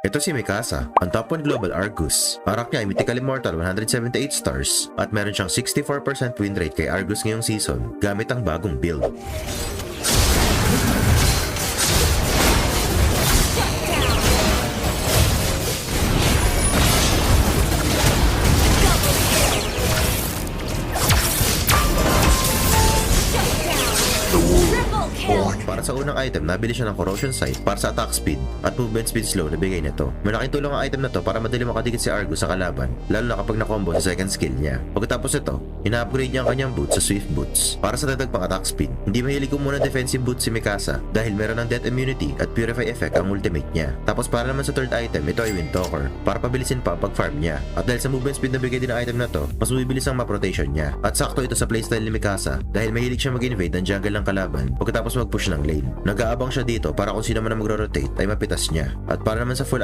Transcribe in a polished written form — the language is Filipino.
Ito si Mikasa, ang top 1 global Argus. Arak niya ay Mythical Immortal 178 stars at meron siyang 64% win rate kay Argus ngayong season gamit ang bagong build. Para sa unang item, nabili siya ng Corrosion Sight para sa attack speed at movement speed slow na bigay nito. Malaking tulong ang item na to para madali makadikit si Argus sa kalaban, lalo na kapag na-combo sa second skill niya. Pagkatapos ito, ina-upgrade niya ang kanyang boots sa Swift Boots para sa dagdag pang attack speed. Hindi mahilig muna defensive boots si Mikasa dahil meron ng Death Immunity at Purify effect ang ultimate niya. Tapos para naman sa third item, ito ay Wind Talker para pabilisin pa ang pag-farm niya. At dahil sa movement speed na bigay din ng item na to, mas bibilis ang map rotation niya. At sakto ito sa playstyle ni Mikasa dahil mahilig siya mag-invade ng jungle ng kalaban pagkatapos mag-push ng lane. Nag-aabang siya dito para kung sino man ang magro-rotate ay mapitas niya. At para naman sa full